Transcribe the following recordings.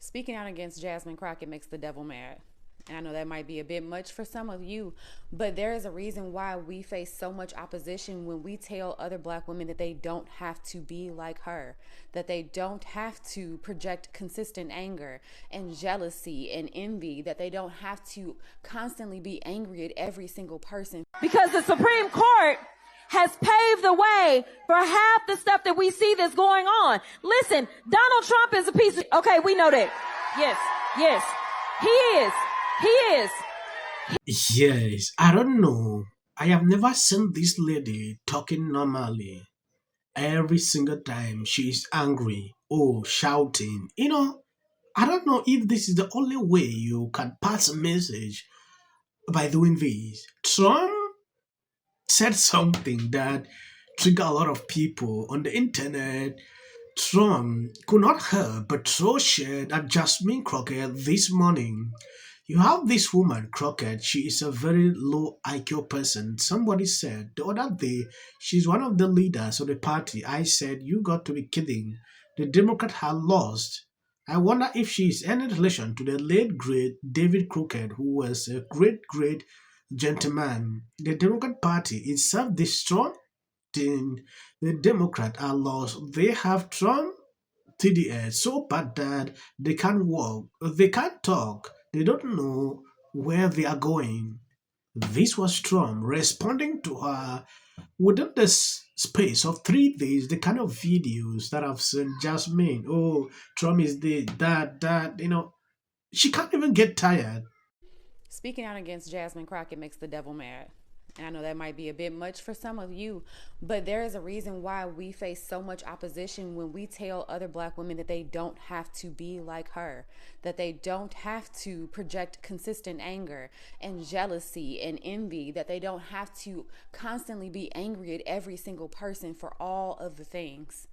Speaking out against Jasmine Crockett makes the devil mad. And I know that might be a bit much for some of you, but there is a reason why we face so much opposition when we tell other black women that they don't have to be like her, that they don't have to project consistent anger and jealousy and envy, that they don't have to constantly be angry at every single person. Because the Supreme Court has paved the way for half the stuff that we see that's going on. Listen, Donald Trump is a piece of... Okay, we know that. Yes, he is. He is. Yes, I don't know. I have never seen this lady talking normally. Every single time she is angry or shouting. I don't know if this is the only way you can pass a message by doing this. Trump said something that triggered a lot of people on the internet. Trump could not help but throw shade at Jasmine Crockett this morning. You have this woman, Crockett. She is a very low IQ person. Somebody said the other day she's one of the leaders of the party. I said, you got to be kidding. The Democrat had lost. I wonder if she is any relation to the late great David Crockett, who was a great gentleman. The Democrat Party is self-destructing. The Democrat are lost. They have Trump TDS so bad that they can't walk, they can't talk, they don't know where they are going. This was Trump responding to her within the space of 3 days. The kind of videos that I've seen Jasmine, oh, Trump is that, she can't even get tired. Speaking out against Jasmine Crockett makes the devil mad. And I know that might be a bit much for some of you, but there is a reason why we face so much opposition when we tell other black women that they don't have to be like her, that they don't have to project consistent anger and jealousy and envy, that they don't have to constantly be angry at every single person for all of the things.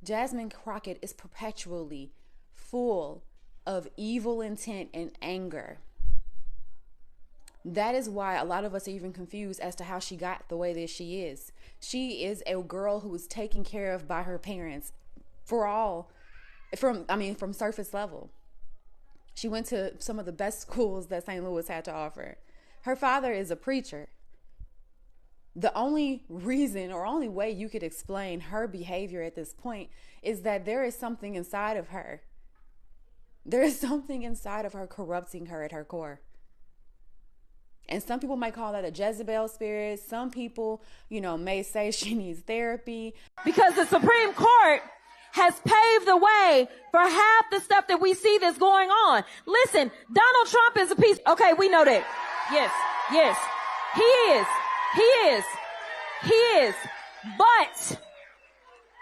Jasmine Crockett is perpetually full of evil intent and anger. That is why a lot of us are even confused as to how she got the way that she is. She is a girl who was taken care of by her parents from surface level. She went to some of the best schools that St. Louis had to offer. Her father is a preacher. The only reason or only way you could explain her behavior at this point is that there is something inside of her. There is something inside of her corrupting her at her core. And some people might call that a Jezebel spirit. Some people, may say she needs therapy. Because the Supreme Court has paved the way for half the stuff that we see that's going on. Listen, Donald Trump is a piece... Okay, we know that. Yes. He is. But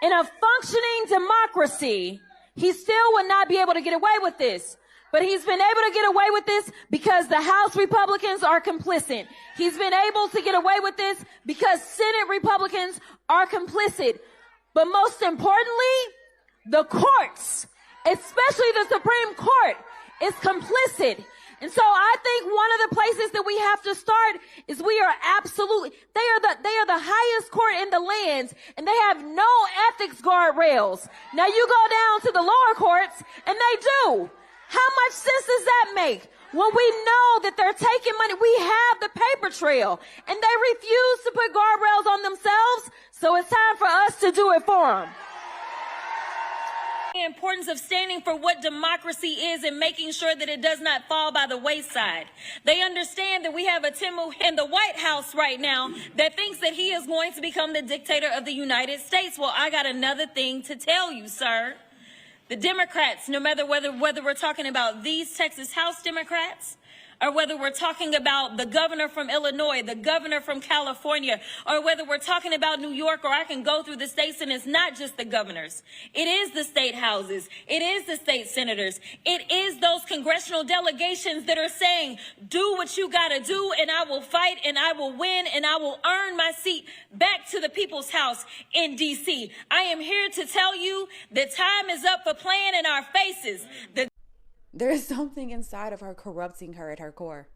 in a functioning democracy, he still would not be able to get away with this. But he's been able to get away with this because the House Republicans are complicit. He's been able to get away with this because Senate Republicans are complicit. But most importantly, the courts, especially the Supreme Court, is complicit. And so I think one of the places that we have to start is they are the highest court in the land, and they have no ethics guardrails. Now you go down to the lower courts and they do. How much sense does that make? When we know that they're taking money, we have the paper trail, and they refuse to put guardrails on themselves, so it's time for us to do it for them. The importance of standing for what democracy is and making sure that it does not fall by the wayside. They understand that we have a Timu in the White House right now that thinks that he is going to become the dictator of the United States. Well, I got another thing to tell you, sir. The Democrats, no matter whether we're talking about these Texas House Democrats, or whether we're talking about the governor from Illinois, the governor from California, or whether we're talking about New York, or I can go through the states, and it's not just the governors. It is the state houses. It is the state senators. It is those congressional delegations that are saying, do what you got to do, and I will fight, and I will win, and I will earn my seat back to the people's house in D.C. I am here to tell you that time is up for playing in our faces. There is something inside of her corrupting her at her core.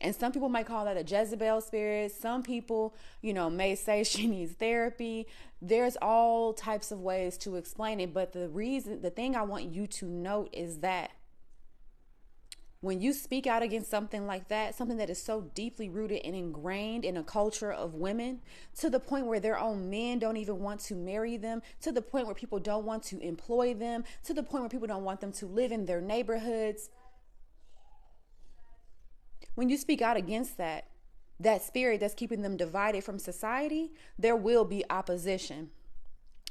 And some people might call that a Jezebel spirit. Some people, may say she needs therapy. There's all types of ways to explain it. But the thing I want you to note is that when you speak out against something like that, something that is so deeply rooted and ingrained in a culture of women, to the point where their own men don't even want to marry them, to the point where people don't want to employ them, to the point where people don't want them to live in their neighborhoods. When you speak out against that spirit that's keeping them divided from society, there will be opposition.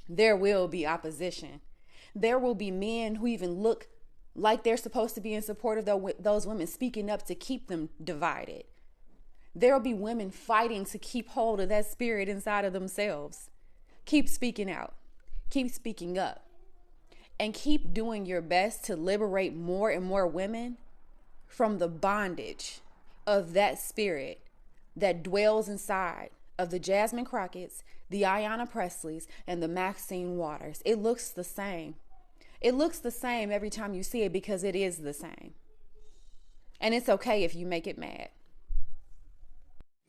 There will be opposition. There will be men who even look like they're supposed to be in support of those women, speaking up to keep them divided. There will be women fighting to keep hold of that spirit inside of themselves. Keep speaking out. Keep speaking up. And keep doing your best to liberate more and more women from the bondage of that spirit that dwells inside of the Jasmine Crockett's, the Ayanna Presleys, and the Maxine Waters. It looks the same. It looks the same every time you see it because it is the same. And it's okay if you make it mad.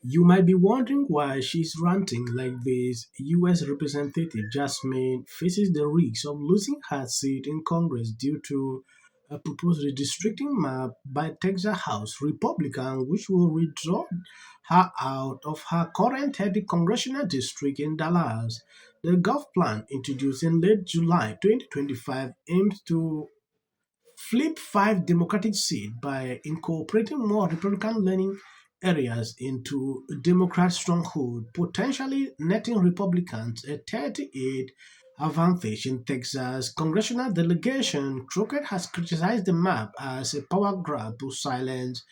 You might be wondering why she's ranting like this. U.S. Representative Jasmine faces the risk of losing her seat in Congress due to a proposed redistricting map by Texas House Republican, which will withdraw her out of her current 30th congressional district in Dallas. The Gulf plan, introduced in late July 2025, aims to flip 5 Democratic seats by incorporating more Republican-leaning areas into Democrat stronghold, potentially netting Republicans a 38 advantage in Texas. Congressional delegation Crockett has criticized the map as a power grab to silence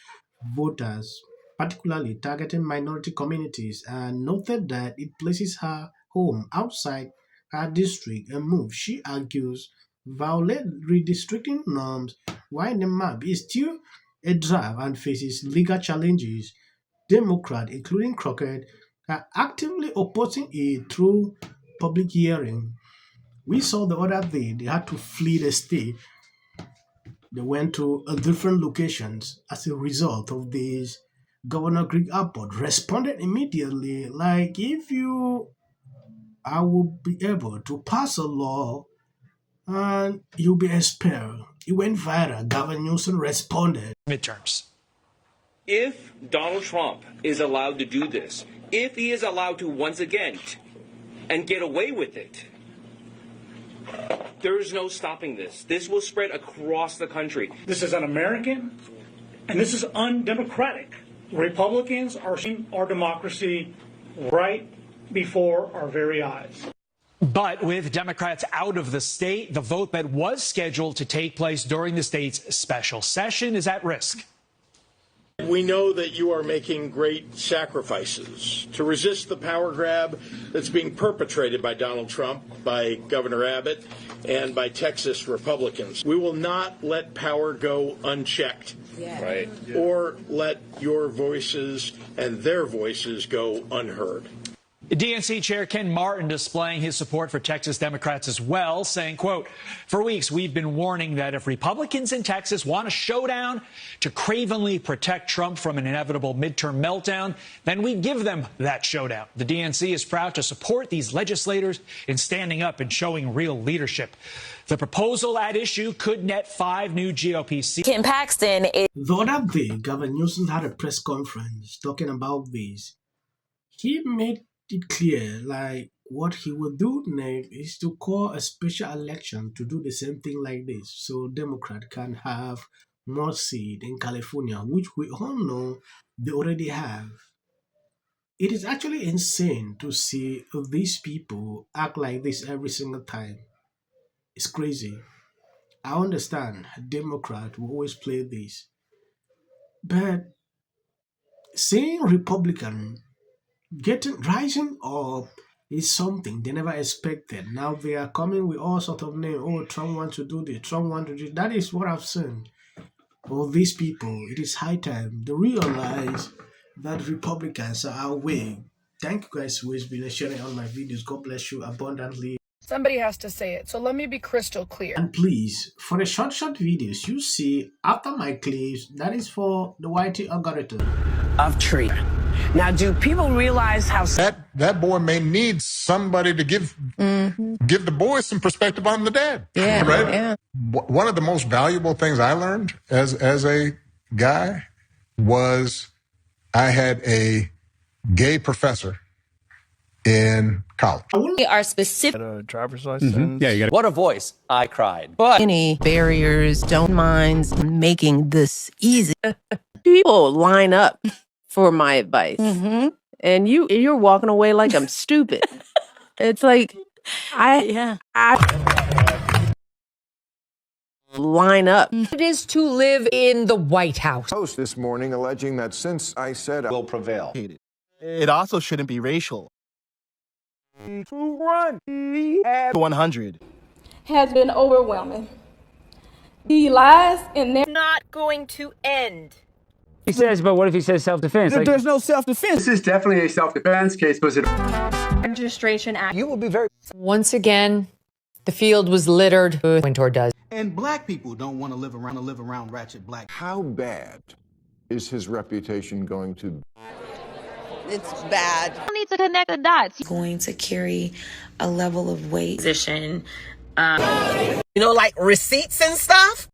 voters, particularly targeting minority communities, and noted that it places her home outside her district, a move she argues violate redistricting norms. While the map is still a draft and faces legal challenges, Democrats, including Crockett, are actively opposing it through public hearing. We saw the other day they had to flee the state. They went to different locations as a result of this. Governor Greg Abbott responded immediately, like, if you, I will be able to pass a law and you'll be expelled. It went viral. Gavin Newsom responded. Midterms. If Donald Trump is allowed to do this, if he is allowed to once again and get away with it, there is no stopping this. This will spread across the country. This is un-American, and this is undemocratic. Republicans are seeing our democracy right before our very eyes. But with Democrats out of the state, the vote that was scheduled to take place during the state's special session is at risk. We know that you are making great sacrifices to resist the power grab that's being perpetrated by Donald Trump, by Governor Abbott, and by Texas Republicans. We will not let power go unchecked, Right. or let your voices and their voices go unheard. DNC Chair Ken Martin displaying his support for Texas Democrats as well, saying, quote, for weeks we've been warning that if Republicans in Texas want a showdown to cravenly protect Trump from an inevitable midterm meltdown, then we give them that showdown. The DNC is proud to support these legislators in standing up and showing real leadership. The proposal at issue could net 5 new GOP seats. Ken Paxton is The other day, Gavin Newsom had a press conference talking about this. He made it clear, like, what he will do next is to call a special election to do the same thing like this, so Democrat can have more seat in California, which we all know they already have. It is actually insane to see these people act like this every single time. It's crazy. I understand Democrat will always play this, but seeing Republican rising up is something they never expected. Now they are coming with all sort of names. Oh, Trump wants to do this, Trump wants to do this. That is what I've seen. All these people, it is high time they realize that Republicans are our way. Thank you guys for always been sharing all my videos. God bless you abundantly. Somebody has to say it. So let me be crystal clear. And please, for the short videos you see after my clips, that is for the YT algorithm. Of tree. Now, do people realize how that boy may need somebody to give the boy some perspective on the dad? Yeah, right. Yeah. One of the most valuable things I learned as a guy was I had a gay professor in college. We are specific. Driver's license. Yeah, you got. What a voice! I cried. But Any barriers, don't mind making this easy. People line up for my advice, and you're walking away like I'm stupid. It's like I line up. It is to live in the White House. Post this morning alleging that since I said I will prevail. It also shouldn't be racial. 100 has been overwhelming. The lies and not going to end. He says, but what if he says self-defense? There's no self-defense. This is definitely a self-defense case. Was it Registration Act? You will be very. Once again, the field was littered. Winter does. And black people don't want to live around ratchet black. How bad is his reputation going to be? It's bad. I need to connect the dots. Going to carry a level of weight. Position. Like receipts and stuff.